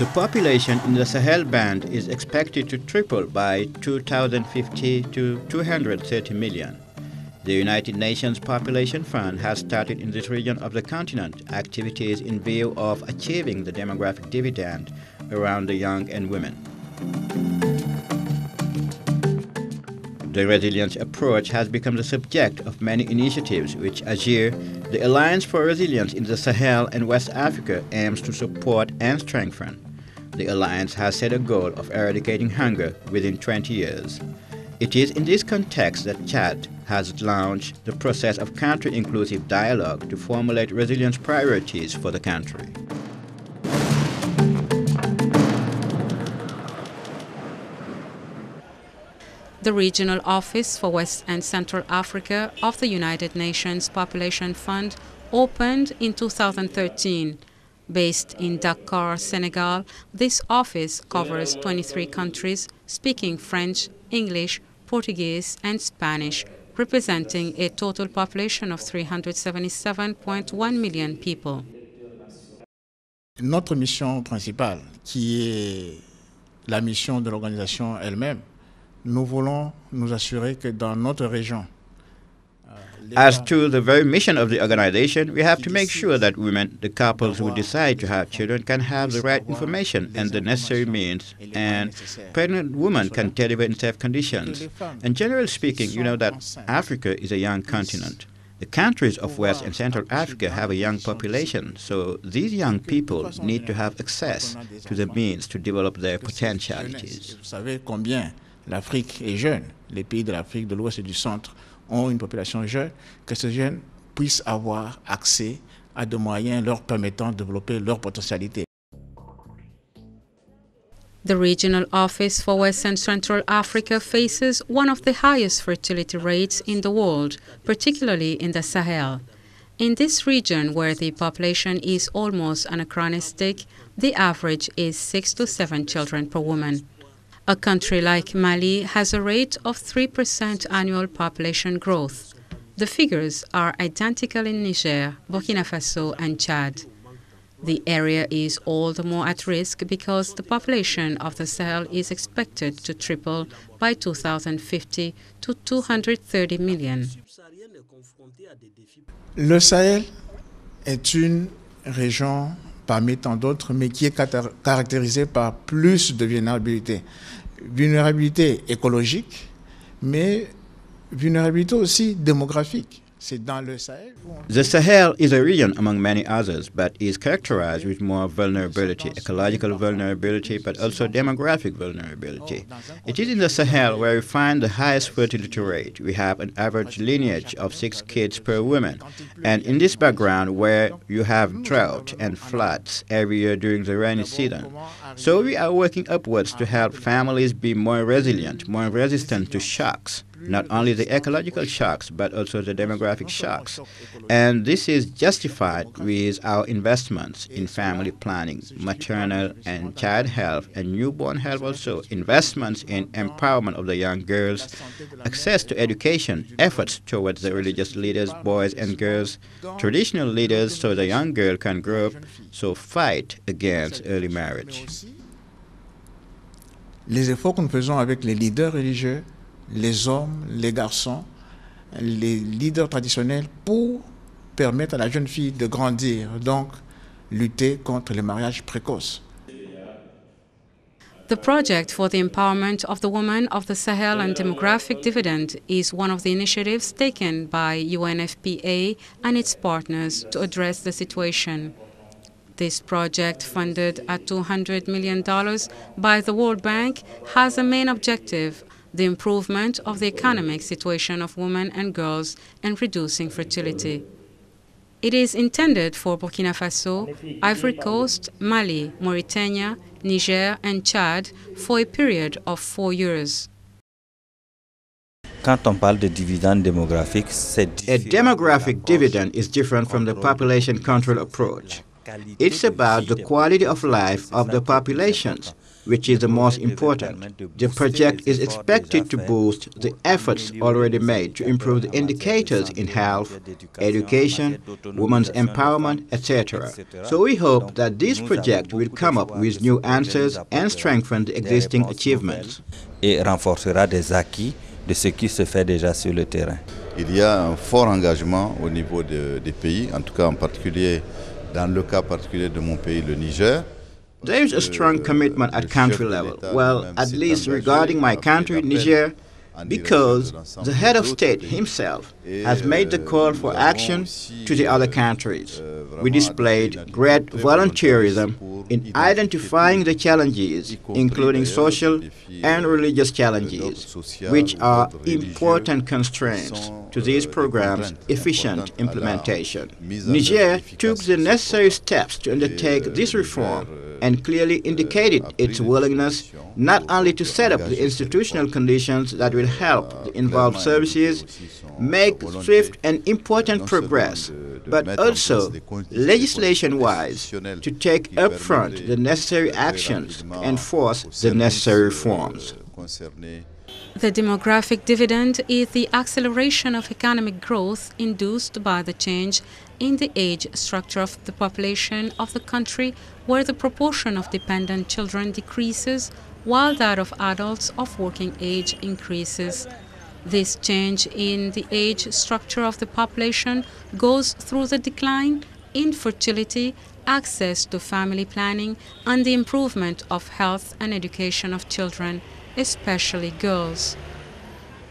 The population in the Sahel Band is expected to triple by 2050 to 230 million. The United Nations Population Fund has started in this region of the continent activities in view of achieving the demographic dividend around the young and women. The resilience approach has become the subject of many initiatives which, as here, the Alliance for Resilience in the Sahel and West Africa aims to support and strengthen. The Alliance has set a goal of eradicating hunger within 20 years. It is in this context that Chad has launched the process of country-inclusive dialogue to formulate resilience priorities for the country. The Regional Office for West and Central Africa of the United Nations Population Fund opened in 2013. Based in Dakar, Senegal, this office covers 23 countries speaking French, English, Portuguese and Spanish, representing a total population of 377.1 million people. Notre mission principale, qui est la mission de l'organisation elle-même, nous voulons nous assurer que dans notre région, as to the very mission of the organization, we have to make sure that women, the couples who decide to have children, can have the right information and the necessary means, and pregnant women can deliver in safe conditions. And generally speaking, you know that Africa is a young continent. The countries of West and Central Africa have a young population, so these young people need to have access to the means to develop their potentialities. Vous savez combien l'Afrique est jeune. Les pays de l'Afrique de l'Ouest et du Centre ont une population jeune, que ces jeunes puissent avoir accès à des moyens leur permettant de développer leur potentialité. The Regional Office for West and Central Africa faces one of the highest fertility rates in the world, particularly in the Sahel. In this region, where the population is almost anachronistic, the average is 6 to 7 children per woman. A country like Mali has a rate of 3% annual population growth. The figures are identical in Niger, Burkina Faso and Chad. The area is all the more at risk because the population of the Sahel is expected to triple by 2050 to 230 million. Le Sahel est une région parmi tant d'autres, mais qui est caractérisée par plus de vulnérabilité. Vulnérabilité écologique, mais vulnérabilité aussi démographique. C'est dans le Sahel. The Sahel is a region among many others, but is characterized with more vulnerability, ecological vulnerability, but also demographic vulnerability. It is in the Sahel where we find the highest fertility rate. We have an average lineage of 6 kids per woman. And in this background where you have drought and floods every year during the rainy season. So we are working upwards to help families be more resilient, more resistant to shocks. Not only the ecological shocks, but also the demographic shocks. And this is justified with our investments in family planning, maternal and child health, and newborn health also, investments in empowerment of the young girls, access to education, efforts towards the religious leaders, boys and girls, traditional leaders so the young girl can grow up, so fight against early marriage. Les efforts que nous faisons avec les leaders religieux, les hommes, les garçons, les leaders traditionnels pour permettre à la jeune fille de grandir, donc lutter contre les mariages précoces. The project for the empowerment of the women of the Sahel and demographic dividend is one of the initiatives taken by UNFPA and its partners to address the situation. This project, funded at $200 million by the World Bank, has a main objective: the improvement of the economic situation of women and girls and reducing fertility. It is intended for Burkina Faso, Ivory Coast, Mali, Mauritania, Niger and Chad for a period of 4 years. Quand on parle de dividende démographique, a demographic dividend is different from the population control approach. It's about the quality of life of the populations. which is the most important. The project is expected to boost the efforts already made to improve the indicators in health, education, women's empowerment, etc. So we hope that this project will come up with new answers and strengthen the existing achievements. Et renforcera des acquis de ce qui se fait déjà sur le terrain. Il y a un fort engagement au niveau des pays, en tout cas en particulier dans le cas particulier de mon pays, le Niger. There is a strong commitment at country level. Well, at least regarding my country, Niger, because the head of state himself has made the call for action to the other countries. We displayed great volunteerism in identifying the challenges, including social and religious challenges, which are important constraints to these programs' efficient implementation. Niger took the necessary steps to undertake this reform and clearly indicated its willingness not only to set up the institutional conditions that will help the involved services make swift and important progress, but also, legislation-wise, to take upfront the necessary actions to enforce the necessary reforms. The demographic dividend is the acceleration of economic growth induced by the change in the age structure of the population of the country, where the proportion of dependent children decreases while that of adults of working age increases. This change in the age structure of the population goes through the decline in fertility, access to family planning, and the improvement of health and education of children, especially girls.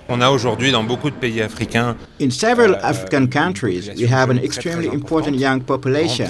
On a aujourd'hui dans beaucoup de pays africains. In several African countries, we have an extremely important young population,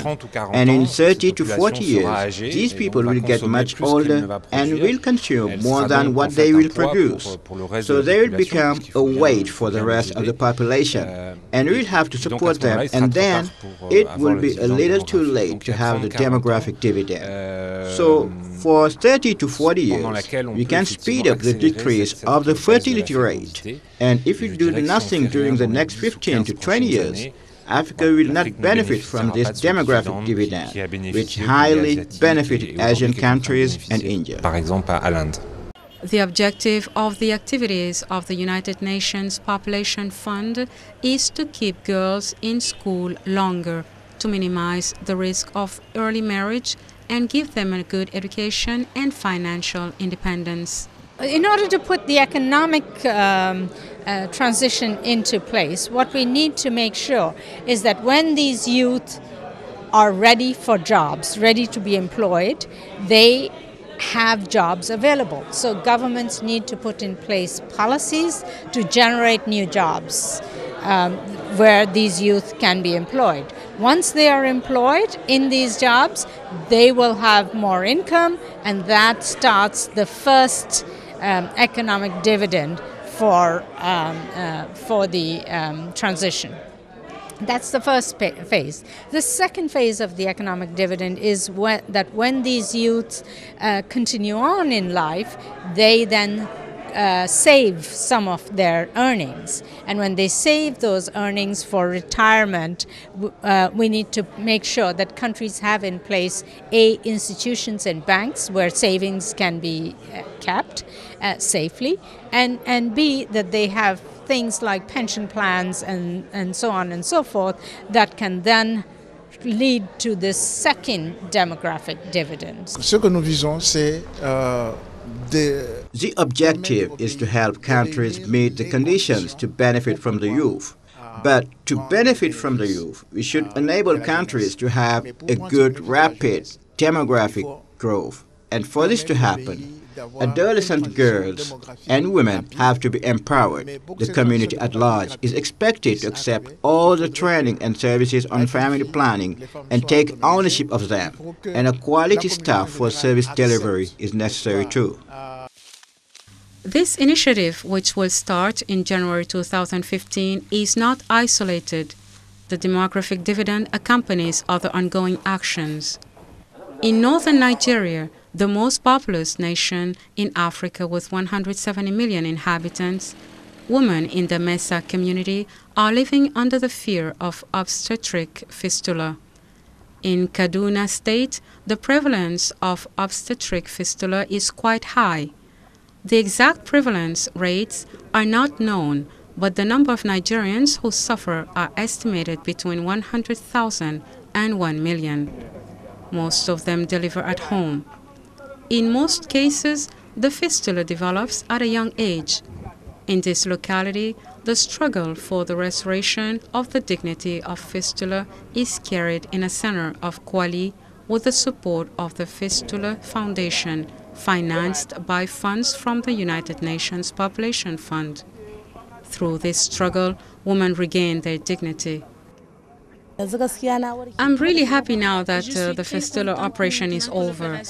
and in 30 to 40 years, these people will get much older and will consume more than what they will produce. So they will become a weight for the rest of the population, and we'll have to support them, and then it will be a little too late to have the demographic dividend. So for 30 to 40 years, we can speed up the decrease of the fertility rate. And if we do nothing during the next 15 to 20 years, Africa will not benefit from this demographic dividend, which highly benefited Asian countries and India. Par exemple, à l'Inde. The objective of the activities of the United Nations Population Fund is to keep girls in school longer, to minimize the risk of early marriage and give them a good education and financial independence. In order to put the economic transition into place, what we need to make sure is that when these youth are ready for jobs, ready to be employed, they have jobs available. So governments need to put in place policies to generate new jobs where these youth can be employed. Once they are employed in these jobs, they will have more income, and that starts the first economic dividend for the transition. That's the first phase. The second phase of the economic dividend is when these youths continue on in life, they then save some of their earnings. And when they save those earnings for retirement, we need to make sure that countries have in place institutions and banks where savings can be kept safely, and B, that they have things like pension plans and so on and so forth that can then lead to this second demographic dividend. Ce que nous visons, c'est The objective is to help countries meet the conditions to benefit from the youth. But to benefit from the youth, we should enable countries to have a good, rapid demographic growth. And for this to happen, adolescent girls and women have to be empowered. The community at large is expected to accept all the training and services on family planning and take ownership of them. And a quality staff for service delivery is necessary too. This initiative, which will start in January 2015, is not isolated. The demographic dividend accompanies other ongoing actions. In northern Nigeria, the most populous nation in Africa with 170 million inhabitants, women in the Mesa community are living under the fear of obstetric fistula. In Kaduna State, the prevalence of obstetric fistula is quite high. The exact prevalence rates are not known, but the number of Nigerians who suffer are estimated between 100,000 and 1 million. Most of them deliver at home. In most cases, the fistula develops at a young age. In this locality, the struggle for the restoration of the dignity of fistula is carried in a center of Kwali with the support of the Fistula Foundation, financed by funds from the United Nations Population Fund. Through this struggle, women regain their dignity. I'm really happy now that the fistula operation is over.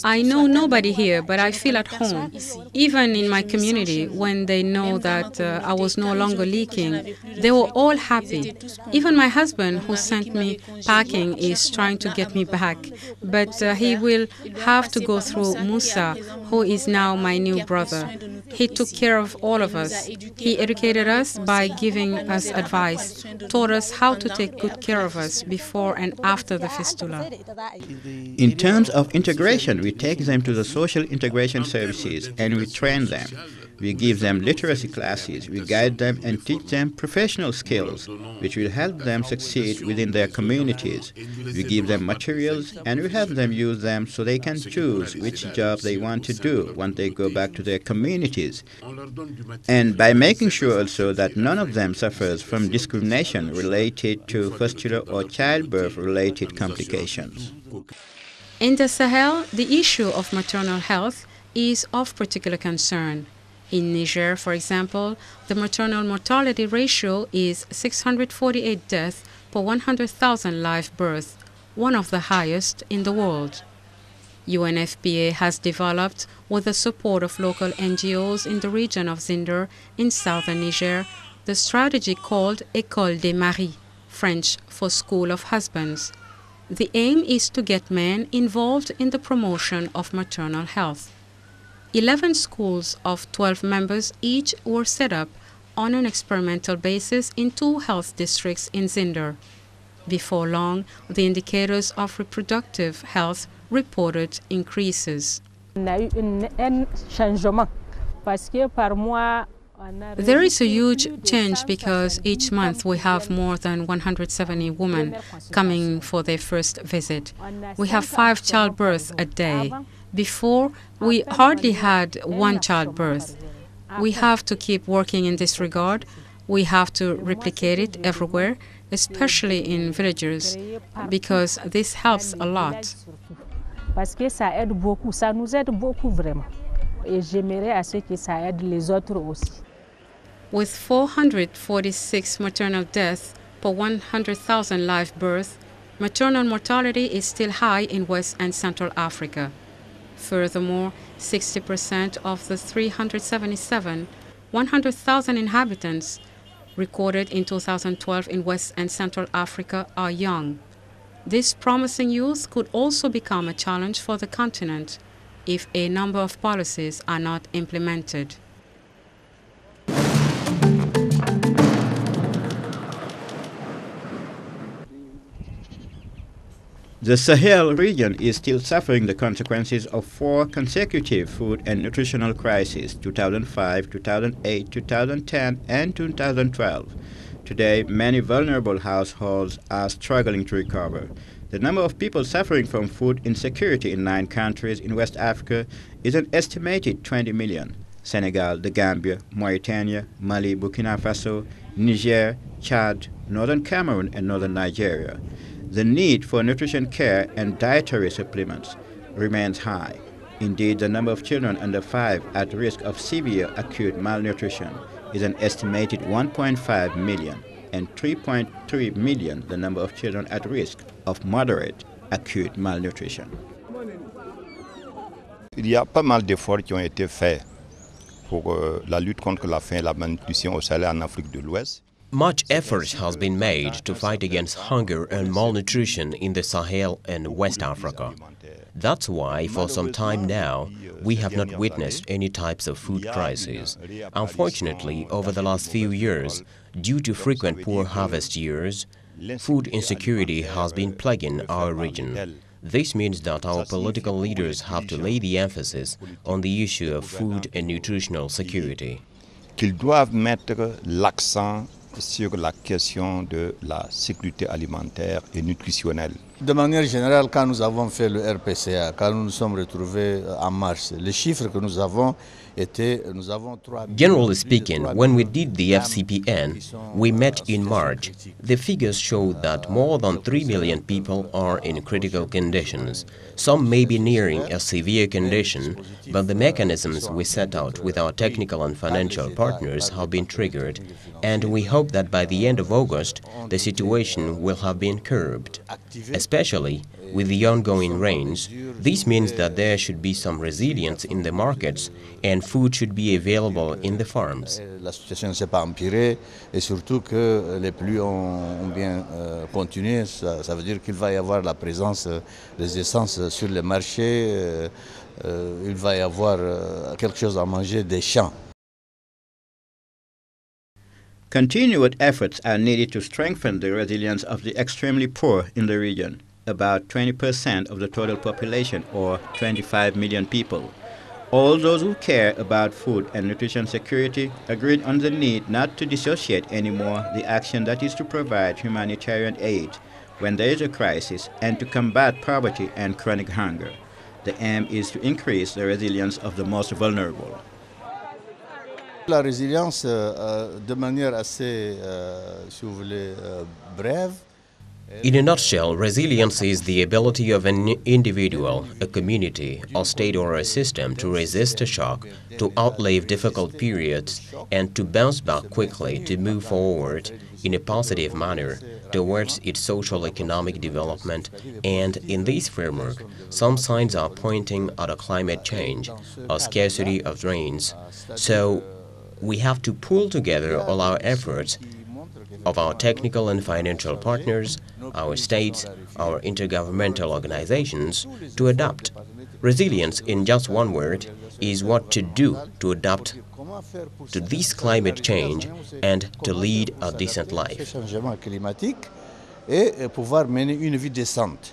I know nobody here, but I feel at home. Even in my community, when they know that I was no longer leaking, they were all happy. Even my husband, who sent me packing, is trying to get me back. But he will have to go through Musa, who is now my new brother. He took care of all of us. He educated us by giving us advice, taught us how to take good care of us before and after the fistula. In terms of integration, we take them to the social integration services and we train them. We give them literacy classes, we guide them and teach them professional skills which will help them succeed within their communities. We give them materials and we help them use them so they can choose which job they want to do once they go back to their communities. And by making sure also that none of them suffers from discrimination related to fistula or childbirth-related complications. In the Sahel, the issue of maternal health is of particular concern. In Niger, for example, the maternal mortality ratio is 648 deaths per 100,000 live births, one of the highest in the world. UNFPA has developed, with the support of local NGOs in the region of Zinder in southern Niger, the strategy called École des Maris, French for School of Husbands. The aim is to get men involved in the promotion of maternal health. 11 schools of 12 members each were set up on an experimental basis in 2 health districts in Zinder. Before long, the indicators of reproductive health reported increases. There is a huge change because each month we have more than 170 women coming for their first visit. We have 5 childbirths a day. Before, we hardly had 1 childbirth. We have to keep working in this regard. We have to replicate it everywhere, especially in villages, because this helps a lot. With 446 maternal deaths per 100,000 live births, maternal mortality is still high in West and Central Africa. Furthermore, 60% of the 377, 100,000 inhabitants recorded in 2012 in West and Central Africa are young. This promising youth could also become a challenge for the continent if a number of policies are not implemented. The Sahel region is still suffering the consequences of 4 consecutive food and nutritional crises, 2005, 2008, 2010, and 2012. Today, many vulnerable households are struggling to recover. The number of people suffering from food insecurity in 9 countries in West Africa is an estimated 20 million. Senegal, the Gambia, Mauritania, Mali, Burkina Faso, Niger, Chad, Northern Cameroon, and Northern Nigeria. The need for nutrition care and dietary supplements remains high. Indeed, the number of children under 5 at risk of severe acute malnutrition is an estimated 1.5 million, and 3.3 million the number of children at risk of moderate acute malnutrition. Il y a pas mal d'efforts qui ont été faits pour la lutte contre la faim et la malnutrition au Sahel en Afrique de l'Ouest. Much effort has been made to fight against hunger and malnutrition in the Sahel and West Africa. That's why, for some time now, we have not witnessed any types of food crises. Unfortunately, over the last few years, due to frequent poor harvest years, Food insecurity has been plaguing our region. This means that our political leaders have to lay the emphasis on the issue of food and nutritional security. Qu'ils doivent mettre l'accent sur la question de la sécurité alimentaire et nutritionnelle. De manière générale, quand nous avons fait le RPCA, quand nous nous sommes retrouvés en marche, les chiffres que nous avons étaient, nous avons 3 Generally speaking, when we did the FCPN, we met in March. The figures show that more than 3 million people are in critical conditions. Some may be nearing a severe condition, but the mechanisms we set out with our technical and financial partners have been triggered, and we hope that by the end of August, the situation will have been curbed. Especially with the ongoing rains, this means that there should be some resilience in the markets and food should be available in the farms. La situation ne s'est pas empirée et surtout que les pluies ont bien continué. Ça veut dire qu'il va y avoir la présence des essences sur les marchés, il va y avoir quelque chose à manger des champs. Continued efforts are needed to strengthen the resilience of the extremely poor in the region, about 20% of the total population or 25 million people. All those who care about food and nutrition security agreed on the need not to dissociate anymore the action that is to provide humanitarian aid when there is a crisis and to combat poverty and chronic hunger. The aim is to increase the resilience of the most vulnerable. La résilience, de manière assez, si vous voulez, brève. In a nutshell, resilience is the ability of an individual, a community, a state or a system to resist a shock, to outlive difficult periods, and to bounce back quickly to move forward in a positive manner towards its social-economic development. And in this framework, some signs are pointing at a climate change, a scarcity of rains. So we have to pull together all our efforts of our technical and financial partners, our states, our intergovernmental organizations to adapt. Resilience, in just one word, is what to do to adapt to this climate change and to lead a decent life. Et pouvoir mener une vie décente.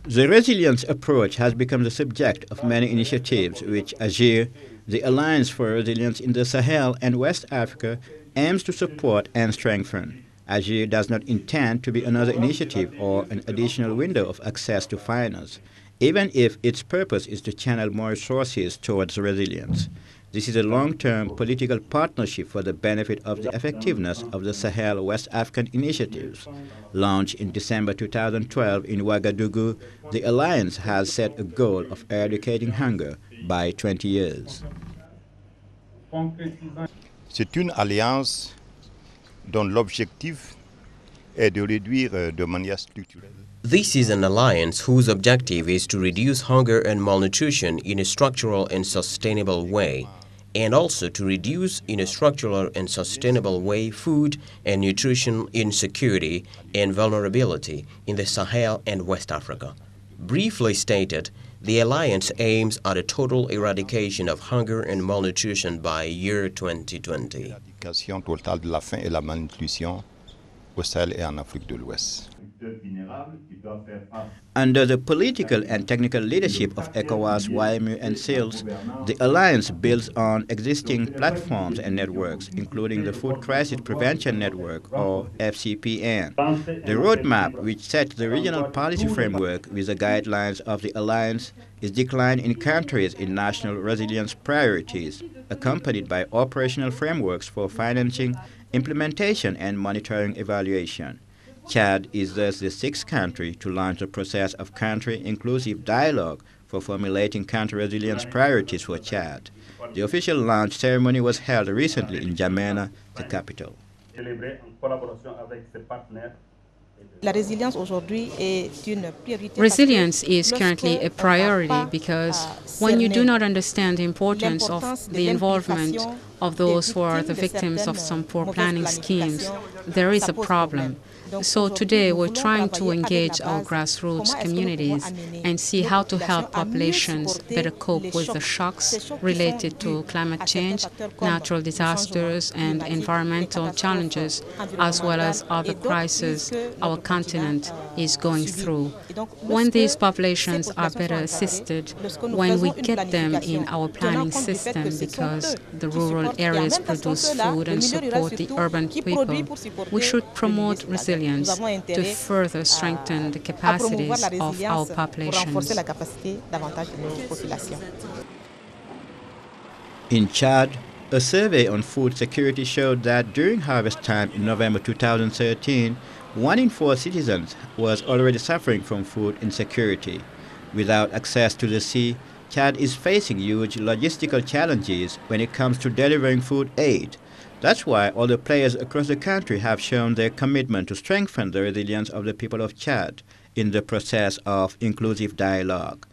The resilience approach has become the subject of many initiatives which AGIR, the Alliance for Resilience in the Sahel and West Africa, aims to support and strengthen. AGIR does not intend to be another initiative or an additional window of access to finance, even if its purpose is to channel more resources towards resilience. This is a long-term political partnership for the benefit of the effectiveness of the Sahel West African initiatives. Launched in December 2012 in Ouagadougou, the Alliance has set a goal of eradicating hunger by 20 years. C'est une alliance dont l'objectif est de réduire de manière structurelle. This is an alliance whose objective is to reduce hunger and malnutrition in a structural and sustainable way, and also to reduce in a structural and sustainable way food and nutrition insecurity and vulnerability in the Sahel and West Africa. Briefly stated, the alliance aims at a total eradication of hunger and malnutrition by year 2020. L'éradication totale de la faim et la malnutrition au Sahel et en Afrique de l'Ouest. Under the political and technical leadership of ECOWAS, UEMOA, and SEALS, the alliance builds on existing platforms and networks, including the Food Crisis Prevention Network, or FCPN. The roadmap, which sets the regional policy framework with the guidelines of the alliance, is declined in countries in national resilience priorities, accompanied by operational frameworks for financing, implementation, and monitoring evaluation. Chad is thus the sixth country to launch the process of country-inclusive dialogue for formulating country-resilience priorities for Chad. The official launch ceremony was held recently in N'Djamena, the capital. Resilience is currently a priority because when you do not understand the importance of the involvement of those who are the victims of some poor planning schemes, there is a problem. So today we're trying to engage our grassroots communities and see how to help populations better cope with the shocks related to climate change, natural disasters and environmental challenges, as well as other crises our continent is going through. When these populations are better assisted, when we get them in our planning system because the rural areas produce food and support the urban people, we should promote resilience to further strengthen the capacities of our populations. In Chad, a survey on food security showed that during harvest time in November 2013, 1 in 4 citizens was already suffering from food insecurity. Without access to the sea, Chad is facing huge logistical challenges when it comes to delivering food aid. That's why all the players across the country have shown their commitment to strengthen the resilience of the people of Chad in the process of inclusive dialogue.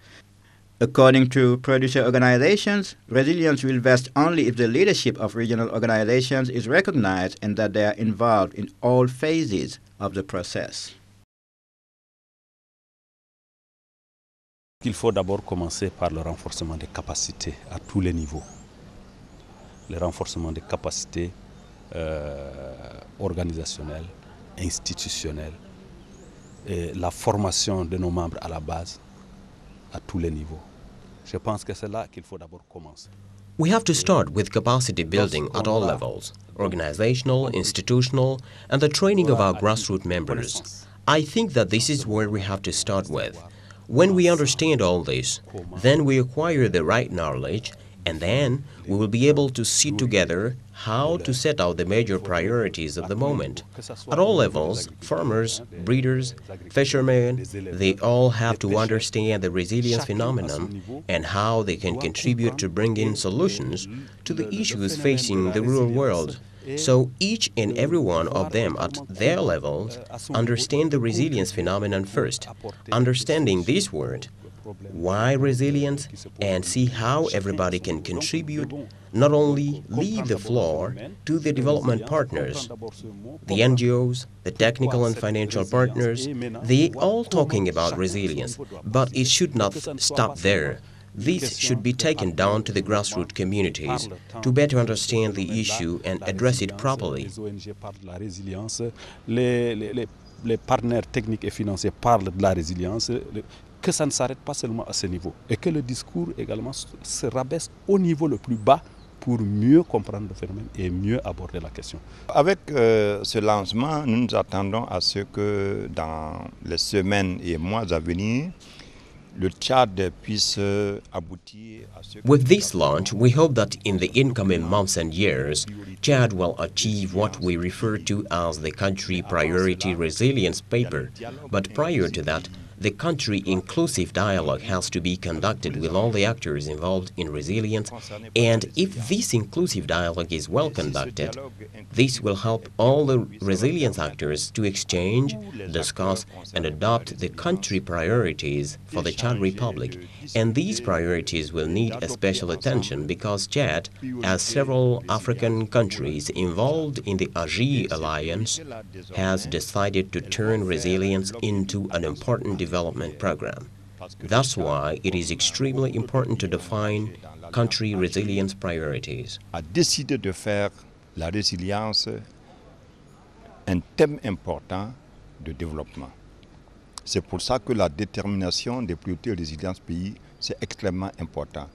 According to producer organizations, resilience will vest only if the leadership of regional organizations is recognized and that they are involved in all phases of the process. Il faut d'abord commencer par le renforcement des capacités à tous les niveaux. Le renforcement des capacités organisationnelles, institutionnelles, et la formation de nos membres à la base, à tous les niveaux. Je pense que c'est là qu'il faut d'abord commencer. We have to start with capacity building at all levels, organizational, institutional, and the training of our grassroots members. I think that this is where we have to start with. When we understand all this, then we acquire the right knowledge, and then we will be able to see together how to set out the major priorities of the moment. At all levels, farmers, breeders, fishermen, they all have to understand the resilience phenomenon and how they can contribute to bringing solutions to the issues facing the rural world. So each and every one of them at their levels understand the resilience phenomenon first, understanding this word, why resilience, and see how everybody can contribute, not only leave the floor to the development partners, the NGOs, the technical and financial partners, they all talking about resilience, but it should not stop there. This should be taken down to the grassroots communities to better understand the issue and address it properly. Les partenaires techniques et financiers parlent de la résilience, que ça ne s'arrête pas seulement à ce niveau et que le discours également se rabaisse au niveau le plus bas pour mieux comprendre le phénomène et mieux aborder la question. Avec ce lancement, nous nous attendons à ce que dans les semaines et mois à venir, le Tchad puisse aboutir à ce. With this launch, we hope that in the incoming months and years, Chad will achieve what we refer to as the Country Priority Resilience Paper. But prior to that, the country inclusive dialogue has to be conducted with all the actors involved in resilience, and if this inclusive dialogue is well conducted, this will help all the resilience actors to exchange, discuss, and adopt the country priorities for the Chad Republic. And these priorities will need a special attention because Chad, as several African countries involved in the AGI alliance, has decided to turn resilience into an important development program. That's why it is extremely important to define country resilience priorities. A décidé de faire la résilience un thème important de développement. C'est pour ça que la détermination des priorités de résilience pays, c'est extrêmement important.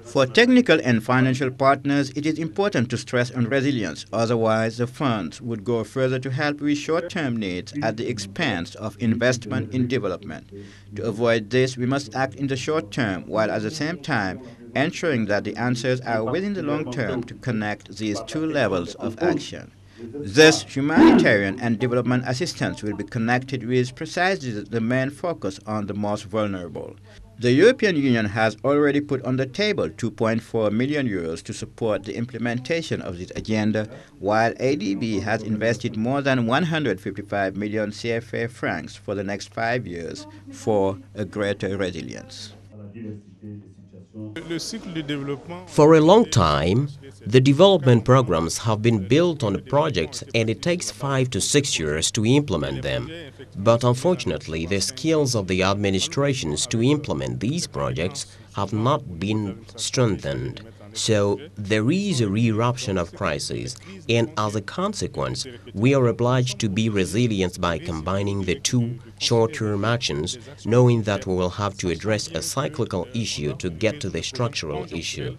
For technical and financial partners, it is important to stress on resilience. Otherwise, the funds would go further to help with short-term needs at the expense of investment in development. To avoid this, we must act in the short term, while at the same time ensuring that the answers are within the long term to connect these two levels of action. This humanitarian and development assistance will be connected with precisely the main focus on the most vulnerable. The European Union has already put on the table €2.4 million to support the implementation of this agenda, while ADB has invested more than 155 million CFA francs for the next 5 years for a greater resilience. For a long time, the development programs have been built on the projects and it takes 5 to 6 years to implement them. But unfortunately, the skills of the administrations to implement these projects have not been strengthened. So there is a re-eruption of crises, and as a consequence, we are obliged to be resilient by combining the two short-term actions, knowing that we will have to address a cyclical issue to get to the structural issue.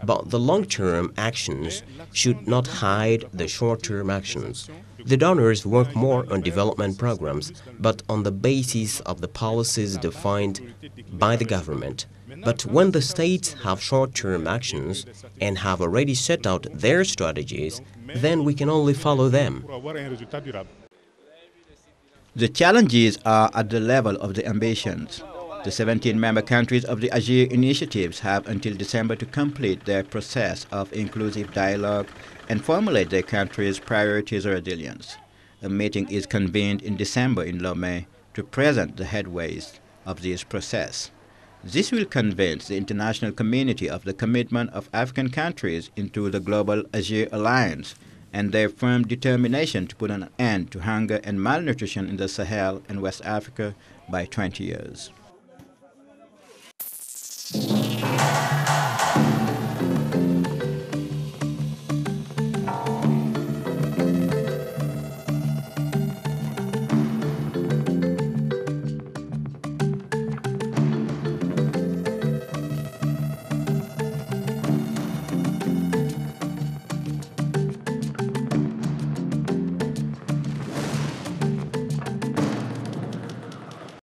But the long-term actions should not hide the short-term actions. The donors work more on development programs, but on the basis of the policies defined by the government. But when the states have short-term actions and have already set out their strategies, then we can only follow them. The challenges are at the level of the ambitions. The 17 member countries of the Agir initiatives have until December to complete their process of inclusive dialogue and formulate their country's priorities or resilience. A meeting is convened in December in Lomé to present the headways of this process. This will convince the international community of the commitment of African countries into the global Agir Alliance and their firm determination to put an end to hunger and malnutrition in the Sahel and West Africa by 20 years.